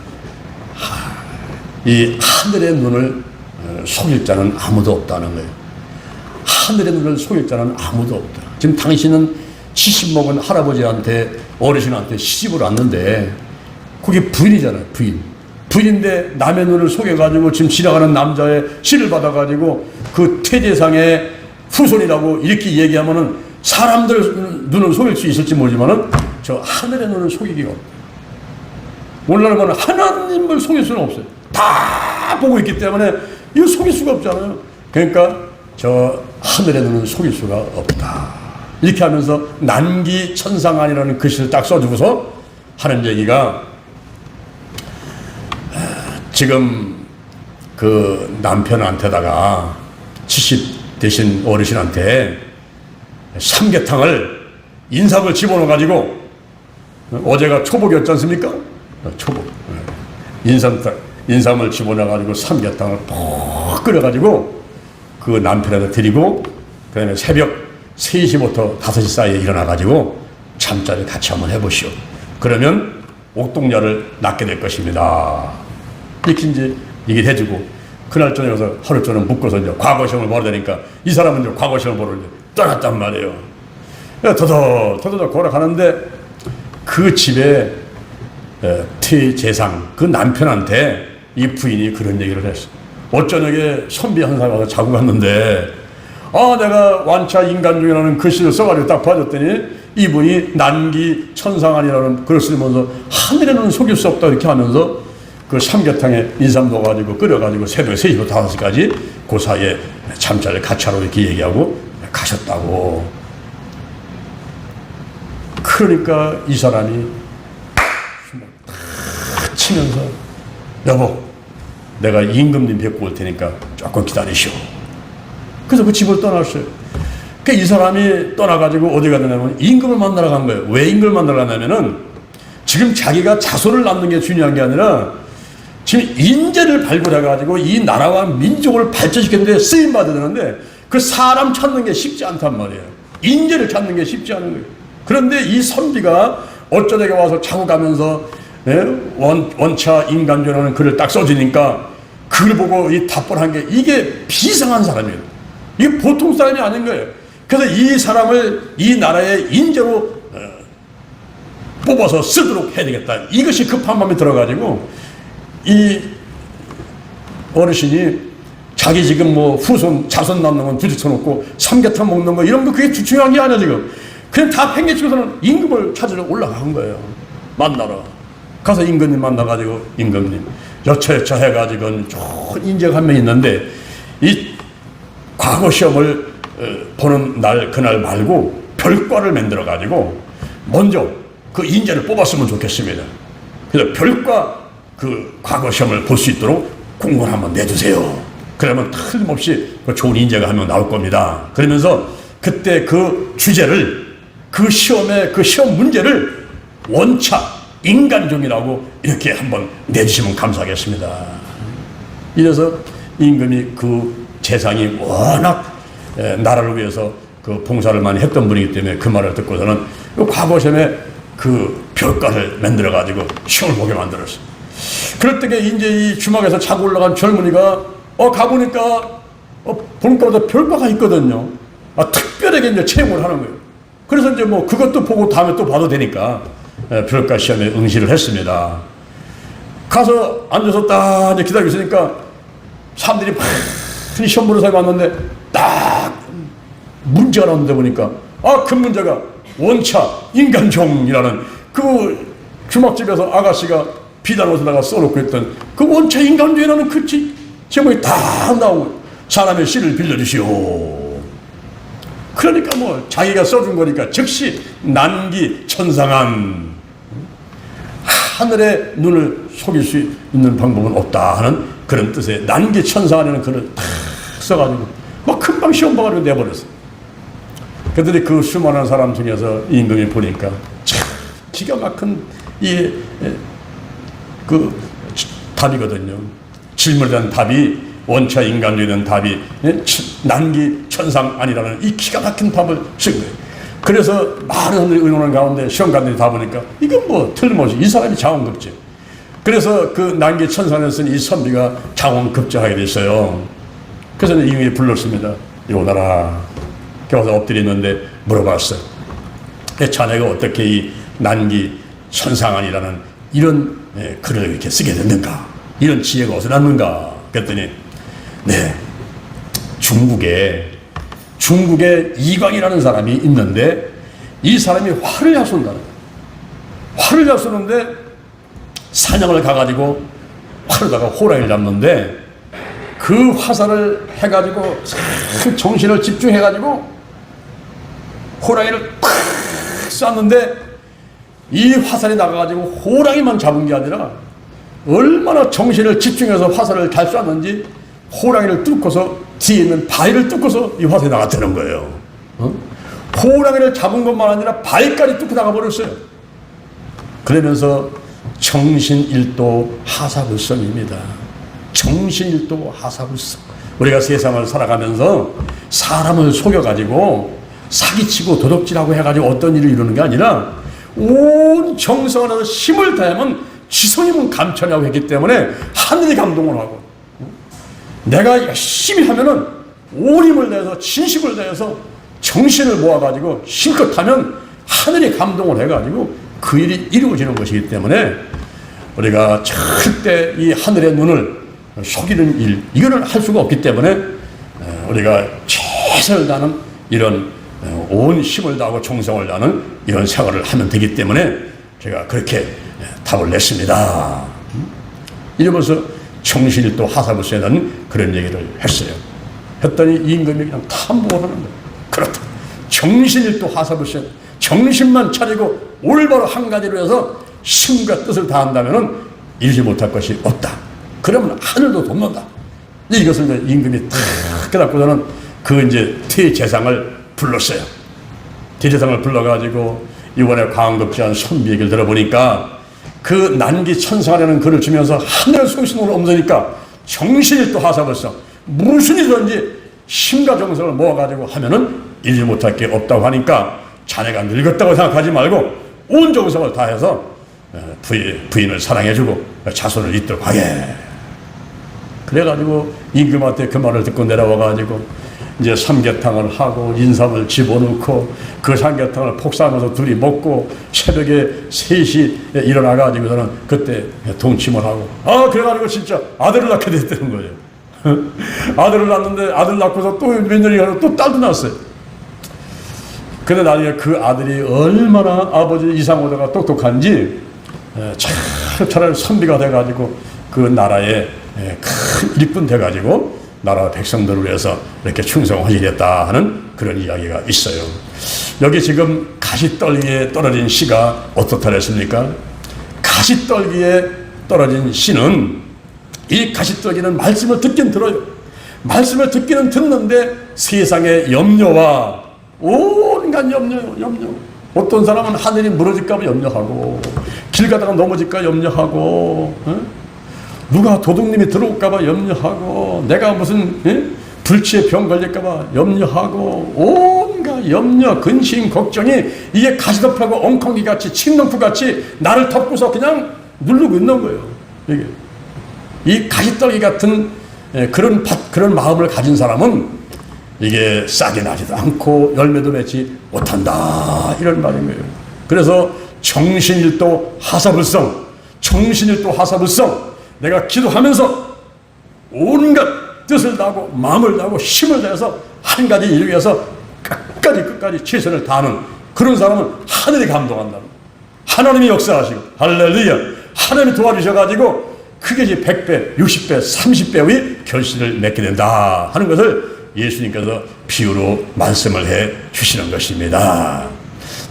이 하늘의 눈을 속일 자는 아무도 없다는 거예요. 하늘의 눈을 속일 자는 아무도 없다. 지금 당신은 70 먹은 할아버지한테 어르신한테 시집을 왔는데 그게 부인이잖아요. 부인인데 남의 눈을 속여가지고 지금 지나가는 남자의 씨를 받아가지고 그 퇴재상의 후손이라고 이렇게 얘기하면은 사람들 눈을 속일 수 있을지 모르지만은 저 하늘의 눈을 속이기가 없다. 오늘날은 하나님을 속일 수는 없어요. 다 보고 있기 때문에 이거 속일 수가 없잖아요. 그러니까 저 하늘의 눈은 속일 수가 없다. 이렇게 하면서 난기천상안이라는 글씨를 딱 써주고서 하는 얘기가 지금 그 남편한테다가 70 되신 어르신한테 삼계탕을 인삼을 집어넣어가지고 어제가 초복이었지 않습니까? 초복. 인삼을 집어넣어가지고 삼계탕을 푹 끓여가지고 그 남편한테 드리고 그 다음에 새벽 3시부터 5시 사이에 일어나가지고 잠자리 같이 한번 해보시오. 그러면 옥동자를 낳게 될 것입니다. 이렇게 이제 얘기를 해주고 그날 저녁에서 하루 종일 묶어서 이제 과거 시험을 보러 되니까 이 사람은 이제 과거 시험을 보러 떠났단 말이에요. 터덕터덕 걸어가는데 그 집에 태제상 그 남편한테 이 부인이 그런 얘기를 했어. 어쩌녁에 선비 한 사람 와서 자고 갔는데 내가 완차 인간중이라는 글씨를 써가지고 딱 봐줬더니 이분이 난기 천상안이라는 글을 쓰면서 하늘에는 속일 수 없다 이렇게 하면서 그 삼계탕에 인삼 넣어가지고 끓여가지고 새벽 3시부터 5시까지 그 사이에 잠자리를 같이 하라고 이렇게 얘기하고 가셨다고. 그러니까 이 사람이 숨을 탁 치면서 여보 내가 임금님 뵙고 올 테니까 조금 기다리시오. 그래서 그 집을 떠났어요. 이 사람이 떠나가지고 어디 가냐면 임금을 만나러 간 거예요. 왜 임금을 만나러 갔냐면은 지금 자기가 자손을 낳는 게 중요한 게 아니라 지금 인재를 발굴해가지고 이 나라와 민족을 발전시키는데 쓰임받아야 되는데 그 사람 찾는 게 쉽지 않단 말이에요. 인재를 찾는 게 쉽지 않은 거예요. 그런데 이 선비가 어쩌다가 와서 자고 가면서 원차 인간조라는 글을 딱 써주니까 그걸 보고 이 답변한 게 이게 비상한 사람이에요. 이게 보통 사람이 아닌 거예요. 그래서 이 사람을 이 나라의 인재로 뽑아서 쓰도록 해야 되겠다. 이것이 급한 마음이 들어가지고 이 어르신이 자기 지금 뭐 후손 자손 낳는 건 부딪혀놓고 삼계탕 먹는 거 이런 거 그게 중요한 게 아니야 지금. 그냥 다 팽개치고서는 임금을 찾으러 올라간 거예요. 만나러 가서 임금님 만나가지고 임금님 여차여차 해가지고 좋은 인재가 한 명 있는데 이 과거 시험을 보는 날 그날 말고 별과를 만들어가지고 먼저 그 인재를 뽑았으면 좋겠습니다. 그래서 별과 그 과거 시험을 볼 수 있도록 공고를 한번 내주세요. 그러면 틀림없이 그 좋은 인재가 한 명 나올 겁니다. 그러면서 그때 그 주제를 그 시험의 그 시험 문제를 원차 인간종이라고 이렇게 한번 내주시면 감사하겠습니다. 이래서 임금이 그 재상이 워낙 나라를 위해서 그 봉사를 많이 했던 분이기 때문에 그 말을 듣고서는 그 과거 시험에 그 별과를 만들어 가지고 시험을 보게 만들었어. 그럴 때 이제 이 주막에서 자고 올라간 젊은이가 가보니까 보니까 별과가 있거든요. 특별하게 이제 채용을 하는 거예요. 그래서 이제 뭐 그것도 보고 다음에 또 봐도 되니까 별과 시험에 응시를 했습니다. 가서 앉아서 딱 이제 기다리고 있으니까 사람들이 많이 시험 보는 사람이 왔는데 딱 문제가 나오는데 보니까 그 문제가 원차 인간종이라는 그 주막집에서 아가씨가 비단 옷에다가 써놓고 있던 그 원차 인간종이라는 그 제목이 딱 나오고 사람의 씨를 빌려주시오. 그러니까 뭐 자기가 써준 거니까 즉시 난기 천상안 하늘의 눈을 속일 수 있는 방법은 없다 하는 그런 뜻의 난기 천상안이라는 글을 딱 써가지고 뭐 금방 시험 봐가지고 내버렸어. 그랬더니 그 수많은 사람 중에서 임금이 보니까 참 기가 막힌 그 답이거든요. 질문에 대한 답이 원차 인간주의에 대한 답이 난기 천상안이라는 이 기가 막힌 답을 쓴 거예요. 그래서 많은 사람들이 의논한 가운데 시험관들이 다 보니까 이건 뭐 틀림없이 이 사람이 장원급제. 그래서 그 난기 천상을 쓴 이 선비가 장원급제하게 됐어요. 그래서 임금이 불렀습니다. 오너라. 와서 엎드리는데 물어봤어요. 자네가 어떻게 이 난기 천상안이라는 이런 글을 이렇게 쓰게 됐는가? 이런 지혜가 어디서 났는가? 그랬더니 네, 중국에 이광이라는 사람이 있는데 이 사람이 활을 잘 쏜다는 거예요. 활을 잘 쏘는데 사냥을 가가지고 활에다가 호랑이를 잡는데 그 화살을 해가지고 정신을 집중해가지고 호랑이를 팍 쐈는데 이 화살이 나가가지고 호랑이만 잡은 게 아니라 얼마나 정신을 집중해서 화살을 잘 쐈는지 호랑이를 뚫고서 뒤에 있는 바위를 뚫고서 이 화살이 나갔다는 거예요. 호랑이를 잡은 것만 아니라 바위까지 뚫고 나가버렸어요. 그러면서 정신일도 하사불성입니다. 정신일도 하사불성. 우리가 세상을 살아가면서 사람을 속여가지고 사기치고 도둑질하고 해가지고 어떤 일을 이루는 게 아니라 온 정성을 해서 힘을 다하면 지성이면 감천이라고 했기 때문에 하늘이 감동을 하고 내가 열심히 하면은 온 힘을 다해서 진심을 다해서 정신을 모아가지고 실컷 하면 하늘이 감동을 해가지고 그 일이 이루어지는 것이기 때문에 우리가 절대 이 하늘의 눈을 속이는 일, 이거는 할 수가 없기 때문에 우리가 최선을 다하는 이런 온 힘을 다하고 정성을 다하는 이런 생활을 하면 되기 때문에 제가 그렇게 답을 냈습니다. 이러면서 정신일도 하사불성이라는 그런 얘기를 했어요. 했더니 임금이 그냥 탐복을 하는 거예요. 그렇다. 정신일도 하사불성, 정신만 차리고 올바로 한 가지로 해서 힘과 뜻을 다한다면 이루지 못할 것이 없다. 그러면 하늘도 돕는다. 이것을 이제 임금이 탁 깨닫고서는 그 이제 대제상을 불렀어요. 대제상을 불러가지고 이번에 광급제한 선비 얘기를 들어보니까 그 난기 천상하려는 글을 주면서 하늘 소신으로 없으니까 정신일도 하사불성, 무슨 일이든지 힘과 정성을 모아가지고 하면은 이루지 못할 게 없다고 하니까 자네가 늙었다고 생각하지 말고 온 정성을 다해서 부인을 사랑해주고 자손을 잇도록 하게. 그래가지고 임금한테 그 말을 듣고 내려와가지고 이제 삼계탕을 하고 인삼을 집어넣고 그 삼계탕을 폭삭하면서 둘이 먹고 새벽에 3시 일어나가지고서는 그때 동침을 하고 그래가지고 진짜 아들을 낳게 됐다는 거예요. 아들을 낳았는데 아들 낳고서 또 몇 년이 가서 또 딸도 낳았어요. 근데 나중에 그 아들이 얼마나 아버지 이상호다가 똑똑한지 차라리 선비가 돼가지고 그 나라에 큰 일꾼 돼가지고 나라 백성들을 위해서 이렇게 충성하시겠다 하는 그런 이야기가 있어요. 여기 지금 가시떨기에 떨어진 시가 어떻다 그랬습니까? 가시떨기에 떨어진 시는, 이 가시떨기는 말씀을 듣긴 들어요. 말씀을 듣기는 듣는데 세상의 염려와 온갖 염려. 어떤 사람은 하늘이 무너질까 봐 염려하고, 길 가다가 넘어질까 염려하고, 누가 도둑님이 들어올까 봐 염려하고, 내가 무슨 불치에 병 걸릴까 봐 염려하고, 온갖 염려, 근심, 걱정이 이게 가시덮하고 엉겅기 같이 침렁푸 같이 나를 덮고서 그냥 누르고 있는 거예요. 이게 이 가시떨기 같은 그런 마음을 가진 사람은 이게 싹이 나지도 않고 열매도 맺지 못한다, 이런 말인 거예요. 그래서 정신일도 하사불성, 정신일도 하사불성, 내가 기도하면서 온갖 뜻을 다하고 마음을 다하고 힘을 다해서 한 가지 일을 위해서 끝까지 최선을 다하는 그런 사람은 하늘이 감동한다. 하나님이 역사하시고, 할렐루야, 하나님이 도와주셔가지고 그게 이제 100배, 60배, 30배의 결실을 맺게 된다 하는 것을 예수님께서 비유로 말씀을 해 주시는 것입니다.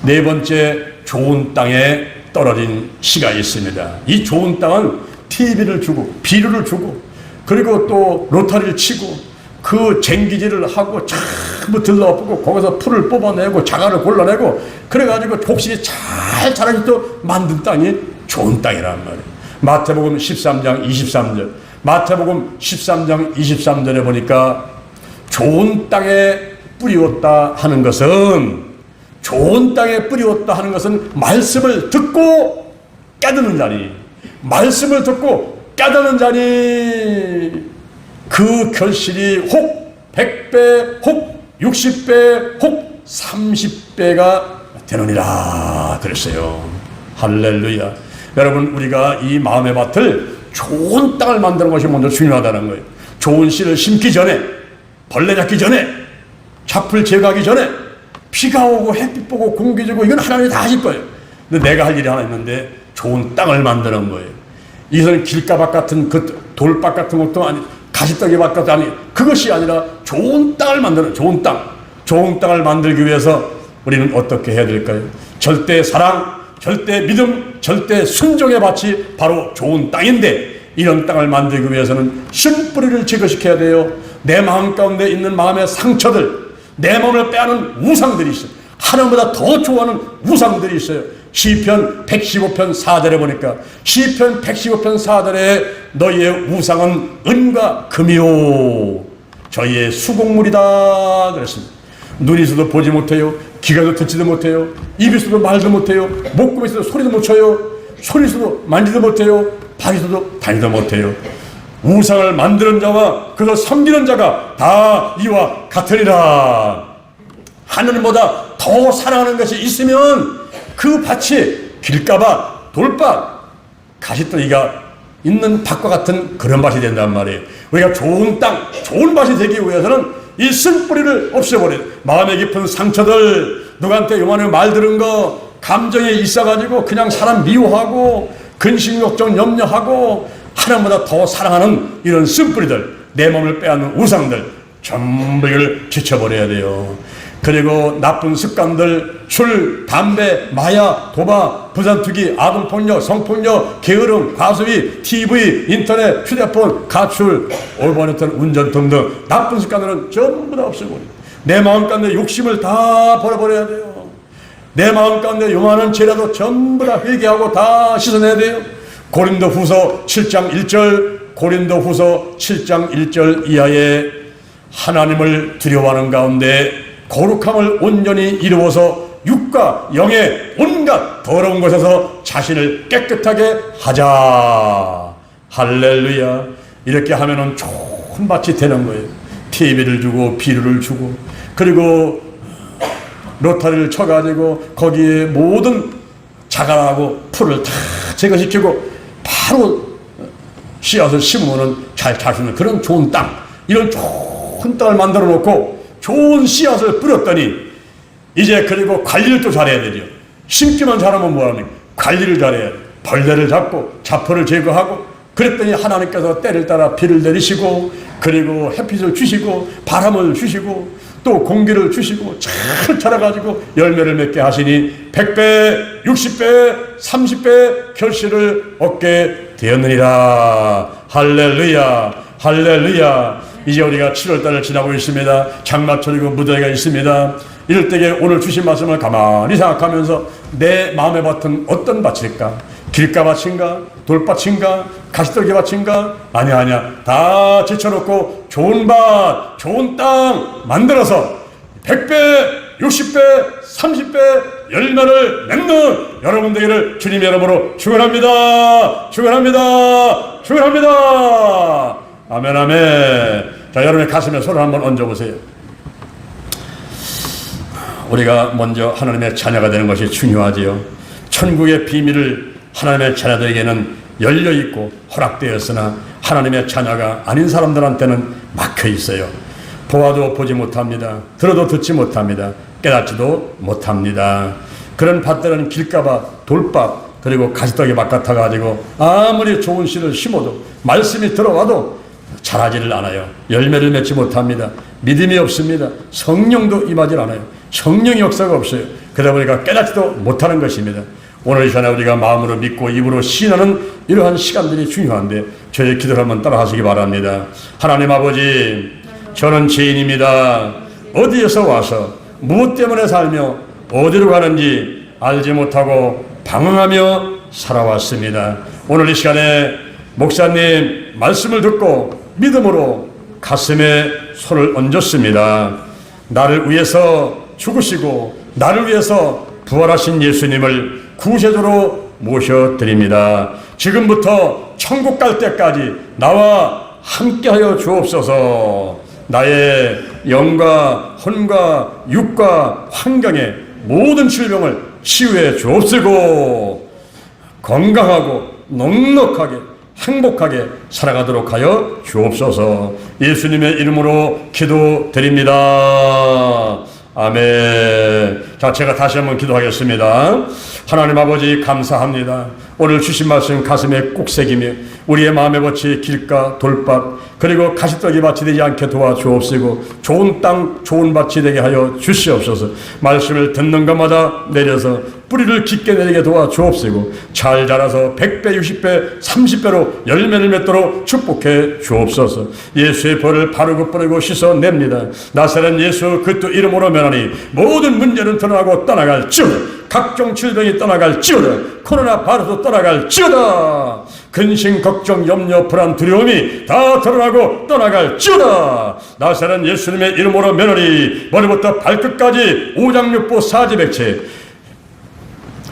네 번째, 좋은 땅에 떨어진 시가 있습니다. 이 좋은 땅은 TV를 주고 비료를 주고 그리고 또 로타리를 치고 그 쟁기질을 하고 전부 들러엎고 거기서 풀을 뽑아내고 자갈을 골라내고 그래가지고 곡식이 잘 자라게 만든 땅이 좋은 땅이란 말이에요. 마태복음 13장 23절, 마태복음 13장 23절에 보니까 좋은 땅에 뿌리웠다 하는 것은, 좋은 땅에 뿌리웠다 하는 것은 말씀을 듣고 깨닫는 자니, 말씀을 듣고 깨닫는 자니 그 결실이 혹 100배, 혹 60배, 혹 30배가 되느니라 그랬어요. 할렐루야. 여러분, 우리가 이 마음의 밭을 좋은 땅을 만드는 것이 먼저 중요하다는 거예요. 좋은 씨를 심기 전에, 벌레 잡기 전에, 잡풀 제거하기 전에, 비가 오고 햇빛 보고 공기 주고 이건 하나님이 다 하실 거예요. 근데 내가 할 일이 하나 있는데 좋은 땅을 만드는 거예요. 이것은 길가밭 같은 그 돌밭 같은 것도 아니, 가시떨기 밭 같은 아니, 그것이 아니라 좋은 땅을 만드는, 좋은 땅. 좋은 땅을 만들기 위해서 우리는 어떻게 해야 될까요? 절대 사랑, 절대 믿음, 절대 순종의 밭이 바로 좋은 땅인데, 이런 땅을 만들기 위해서는 씨뿌리를 제거시켜야 돼요. 내 마음 가운데 있는 마음의 상처들, 내 마음을 빼앗는 우상들이 있어요. 하나님보다 더 좋아하는 우상들이 있어요. 시편 115편 4절에 보니까, 시편 115편 4절에 너희의 우상은 은과 금이요 저희의 수곡물이다 그랬습니다. 눈이 있어도 보지 못해요. 귀가 있어도 듣지도 못해요. 입이 있어도 말도 못해요. 목구멍이 있어도 소리도 못 쳐요. 손이 있어도 만지도 못해요. 발이 있어도 다니도 못해요. 우상을 만드는 자와 그것을 섬기는 자가 다 이와 같으리라. 하늘보다 더 사랑하는 것이 있으면 그 밭이 길가밭, 돌밭, 가시떨기가 있는 밭과 같은 그런 밭이 된단 말이에요. 우리가 좋은 땅, 좋은 밭이 되기 위해서는 이 쓴뿌리를 없애버려야 돼. 마음에 깊은 상처들, 누구한테 요만한 말 들은 거, 감정에 있어가지고 그냥 사람 미워하고 근심 걱정 염려하고 하나님보다 더 사랑하는 이런 쓴뿌리들, 내 몸을 빼앗는 우상들 전부 이걸 지쳐버려야 돼요. 그리고 나쁜 습관들, 술, 담배, 마약, 도박, 부산투기, 아동폭력, 성폭력, 게으름, 과소비, TV, 인터넷, 휴대폰, 가출, 올바른 운전 등등 나쁜 습관들은 전부 다 없애버려요. 내 마음 가운데 욕심을 다 버려버려야 돼요. 내 마음 가운데 요만한 죄라도 전부 다 회개하고 다 씻어내야 돼요. 고린도후서 7장 1절, 고린도후서 7장 1절 이하에 하나님을 두려워하는 가운데 거룩함을 온전히 이루어서 육과 영의 온갖 더러운 것에서 자신을 깨끗하게 하자. 할렐루야. 이렇게 하면은 좋은 밭이 되는 거예요. TV를 주고 비료를 주고 그리고 로타리를 쳐가지고 거기에 모든 자갈하고 풀을 다 제거시키고 바로 씨앗을 심으면 잘 잘 수 있는 그런 좋은 땅, 이런 좋은 땅을 만들어 놓고 좋은 씨앗을 뿌렸더니 이제 그리고 관리를 또 잘해야 되죠. 심기만 잘하면 뭐합니까? 관리를 잘해야 돼. 벌레를 잡고 자포를 제거하고 그랬더니 하나님께서 때를 따라 비를 내리시고 그리고 햇빛을 주시고 바람을 주시고 또 공기를 주시고 잘 자라가지고 열매를 맺게 하시니 100배, 60배, 30배 결실을 얻게 되었느니라. 할렐루야, 할렐루야. 이제 우리가 7월달을 지나고 있습니다. 장마철이고 무더위가 있습니다. 이럴 때에 오늘 주신 말씀을 가만히 생각하면서 내 마음의 밭은 어떤 밭일까? 길가밭인가? 돌밭인가? 가시떨기 밭인가? 아니야. 다 제쳐놓고 좋은 밭, 좋은 땅 만들어서 100배, 60배, 30배 열매를 맺는 여러분 되기를 주님의 이름으로 축원합니다. 축원합니다. 축원합니다. 아멘, 아멘. 자, 여러분의 가슴에 손을 한번 얹어보세요. 우리가 먼저 하나님의 자녀가 되는 것이 중요하지요. 천국의 비밀을 하나님의 자녀들에게는 열려있고 허락되었으나 하나님의 자녀가 아닌 사람들한테는 막혀 있어요. 보아도 보지 못합니다. 들어도 듣지 못합니다. 깨닫지도 못합니다. 그런 밭들은 길가밭, 돌밭, 그리고 가시떨기 밭 같아가지고 아무리 좋은 씨를 심어도 말씀이 들어와도 자라지를 않아요. 열매를 맺지 못합니다. 믿음이 없습니다. 성령도 임하지 않아요. 성령의 역사가 없어요. 그러다 보니까 깨닫지도 못하는 것입니다. 오늘 이 시간에 우리가 마음으로 믿고 입으로 시인하는 이러한 시간들이 중요한데 저희 기도를 한번 따라 하시기 바랍니다. 하나님 아버지, 저는 죄인입니다. 어디에서 와서 무엇 때문에 살며 어디로 가는지 알지 못하고 방황하며 살아왔습니다. 오늘 이 시간에 목사님 말씀을 듣고 믿음으로 가슴에 손을 얹었습니다. 나를 위해서 죽으시고 나를 위해서 부활하신 예수님을 구세주로 모셔드립니다. 지금부터 천국 갈 때까지 나와 함께하여 주옵소서. 나의 영과 혼과 육과 환경의 모든 질병을 치유해 주옵시고 건강하고 넉넉하게 행복하게 살아가도록 하여 주옵소서. 예수님의 이름으로 기도드립니다. 아멘. 자, 제가 다시 한번 기도하겠습니다. 하나님 아버지 감사합니다. 오늘 주신 말씀 가슴에 꼭 새기며 우리의 마음의 밭이 길가 돌밭 그리고 가시떨기 밭이 되지 않게 도와주옵시고 좋은 땅 좋은 밭이 되게 하여 주시옵소서. 말씀을 듣는 것마다 내려서 뿌리를 깊게 내리게 도와주옵시고 잘 자라서 100배 60배 30배로 열매를 맺도록 축복해 주옵소서. 예수의 벌을 바르고 뿌리고 씻어냅니다. 나사렛 예수 그리스도 이름으로 면하니 모든 문제는 드러나고 떠나갈지어다. 각종 질병이 떠나갈지어다. 코로나 바이러스 떠나갈지어다. 근심 걱정 염려 불안 두려움이 다 드러나고 떠나갈지어다. 나사렛 예수님의 이름으로 면하니 머리부터 발끝까지 오장육부 사지백체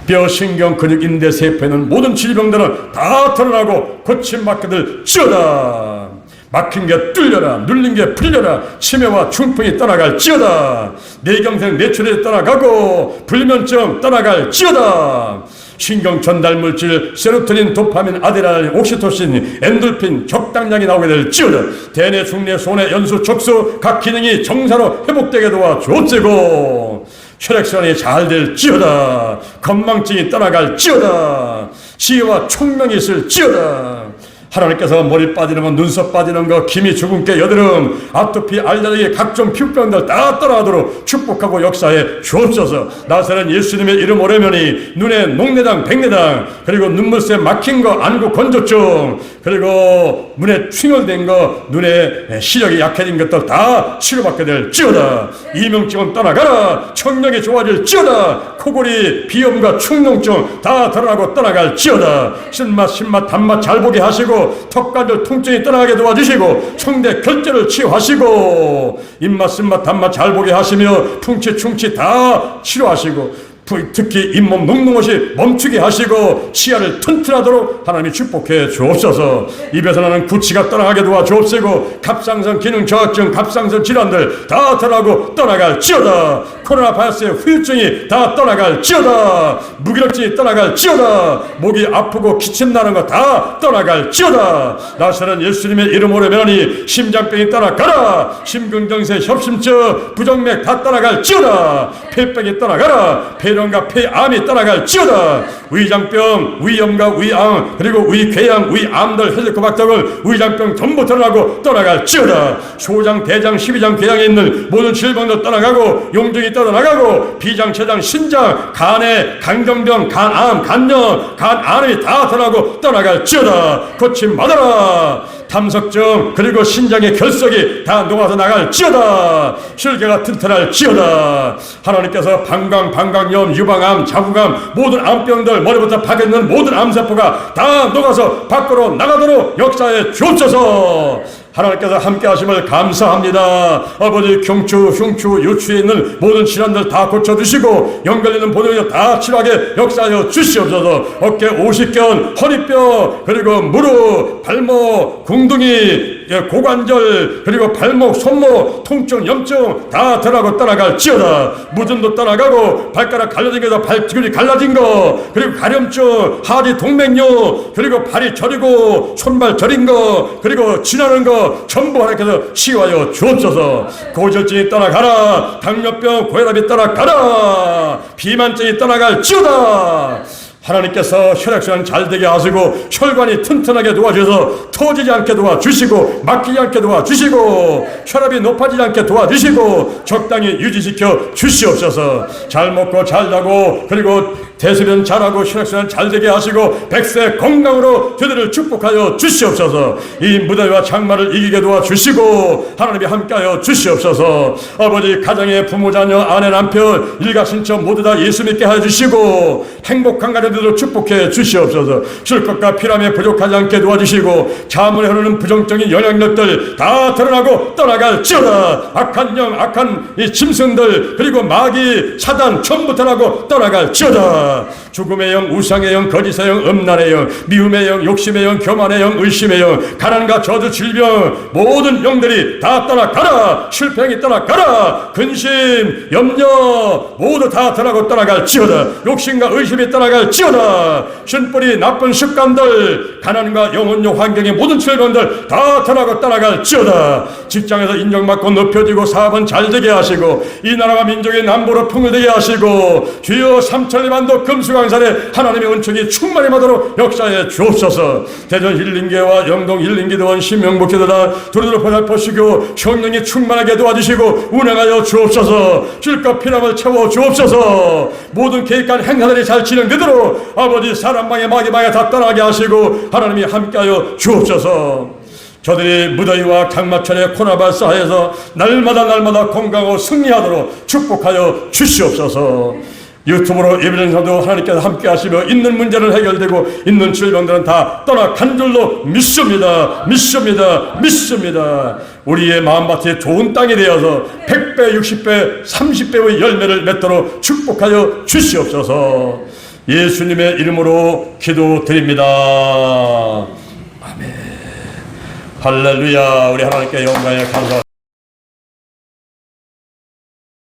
뼈, 신경, 근육, 인대, 세포에는 모든 질병들은 다 드러나고 고침받게들 지어다. 막힌 게 뚫려라, 눌린 게 풀려라. 치매와 중풍이 떠나갈지어다. 뇌경색 뇌출혈이 떠나가고 불면증 떠나갈지어다. 신경 전달 물질 세로토닌, 도파민, 아드레날린, 옥시토신, 엔돌핀 적당량이 나오게 될지어다. 대뇌, 중뇌, 소뇌, 연수, 척수 각 기능이 정상으로 회복되게 도와주옵시고 혈액순환이 잘 될지어다. 건망증이 떠나갈지어다. 지혜와 총명이 있을지어다. 하나님께서 머리 빠지는 거, 눈썹 빠지는 거, 기미, 주근깨, 여드름, 아토피, 알레르기, 각종 피부병들 다 떠나가도록 축복하고 역사에 주옵소서. 나사렛 예수님의 이름 오래면이 눈에 녹내당, 백내당, 그리고 눈물새 막힌 거, 안구 건조증, 그리고 눈에 충혈된 거, 눈에 시력이 약해진 것들 다 치료받게 될지어다. 이명증은 떠나가라. 청력이 좋아질지어다. 코골이, 비염과 충농증 다 드러나고 떠나갈지어다. 신맛, 단맛 잘 보게 하시고 턱관절 통증이 떠나게 도와주시고 청대 결절을 치유하시고 입맛, 쓴맛, 단맛 잘 보게 하시며 풍치, 충치 다 치료하시고 특히 잇몸 녹는 것이 멈추게 하시고 치아를 튼튼하도록 하나님이 축복해 주옵소서. 입에서 나는 구취가 떠나가게 도와주옵시고 갑상선 기능 저하증, 갑상선 질환들 다 떠나고 떠나갈지어다. 코로나 바이러스의 후유증이 다 떠나갈지어다. 무기력증이 떠나갈지어다. 목이 아프고 기침 나는 거 다 떠나갈지어다. 나사렛 예수님의 이름 오래면이 심장병이 떠나가라. 심근경색, 협심증, 부정맥 다 떠나갈지어다. 폐병이 떠나가라. 폐렴과 폐암이 떠나갈지어다. 위장병, 위염과 위암, 그리고 위궤양, 위암들, 헬리코박터കൾ 위장병 전부 드러나고 떠나갈지어다. 소장, 대장, 십이장, 궤양에 있는 모든 질병도 떠나가고 용종이 떠나가고 비장, 췌장, 신장, 간에 간경병, 간암, 간염, 간암이 다 떠나고 떠나갈지어다. 고침 받아라. 탐석증, 그리고 신장의 결석이 다 녹아서 나갈지어다. 혈계가 튼튼할지어다. 하나님께서 방광염, 유방암, 자궁암, 모든 암병들, 머리부터 파괴되는 모든 암세포가 다 녹아서 밖으로 나가도록 역사에 주옵소서. 하나님께서 함께 하심을 감사합니다. 아버지, 경추, 흉추, 유추에 있는 모든 질환들 다 고쳐주시고 연결되는 보내려 다 치료하게 역사하여 주시옵소서. 어깨, 오십견, 허리뼈, 그리고 무릎, 발목, 궁둥이, 고관절, 그리고 발목, 손목, 통증, 염증 다 들어가고 떠나갈지어다. 무좀도 떠나가고 발가락 갈라진 거에서 발길이 갈라진 거, 그리고 가렴증, 하지 동맥류, 그리고 발이 저리고 손발 저린 거, 그리고 지나는 거 전부 하나님께서 치유하여 주옵소서. 고지혈증이 떠나가라. 당뇨병, 고혈압이 떠나가라. 비만증이 떠나갈지어다. 하나님께서 혈액순환 잘 되게 하시고 혈관이 튼튼하게 도와주셔서 터지지 않게 도와주시고 막히지 않게 도와주시고 혈압이 높아지지 않게 도와주시고 적당히 유지시켜 주시옵소서. 잘 먹고 잘 자고 그리고 대수변 잘하고 혈액순환 잘 되게 하시고 백세 건강으로 저들을 축복하여 주시옵소서. 이 무더위와 장마를 이기게 도와주시고 하나님이 함께하여 주시옵소서. 아버지, 가정의 부모, 자녀, 아내, 남편, 일가신처 모두 다 예수 믿게 하여 주시고 행복한 가정들을 축복해 주시옵소서. 쉴 것과 피람에 부족하지 않게 도와주시고 자문에 흐르는 부정적인 영향력들 다 드러나고 떠나갈지어다. 악한 영, 악한 이 짐승들, 그리고 마귀, 사단 전부 떠나고 떠나갈지어다. 죽음의 영, 우상의 영, 거짓의 영, 음란의 영, 미움의 영, 욕심의 영, 교만의 영, 의심의 영, 가난과 저주, 질병 모든 영들이 다 떠나가라. 실패형이 떠나가라. 근심, 염려 모두 다 떠나고 떠나갈지어다. 욕심과 의심이 떠나갈지어다. 신뿌리, 나쁜 습관들, 가난과 영혼력, 환경의 모든 질병들 다 떠나고 떠나갈지어다. 직장에서 인정받고 높여지고 사업은 잘되게 하시고 이 나라와 민족의 남부로 풍요되게 하시고 주여 삼천리만도 금수강산에 하나님의 은총이 충만히 받도록 역사에 주옵소서. 대전 힐링교회와 영동 힐링기도원 신명목회도다 두루두루 보살펴시고 성령이 충만하게 도와주시고 운행하여 주옵소서. 쉴것 피람을 채워 주옵소서. 모든 계획한 행사들이 잘 진행되도록 아버지, 사람방에 마귀방에 다 떠나게 하시고 하나님이 함께하여 주옵소서. 저들이 무더위와 장마철에 코로나 발사하여서 날마다 건강하고 승리하도록 축복하여 주시옵소서. 유튜브로 예배드리는 사람도 하나님께서 함께 하시며 있는 문제는 해결되고 있는 질병들은 다 떠나간 줄로 믿습니다. 우리의 마음밭에 좋은 땅이 되어서 100배, 60배, 30배의 열매를 맺도록 축복하여 주시옵소서. 예수님의 이름으로 기도드립니다. 아멘. 할렐루야. 우리 하나님께 영광에 감사합니다.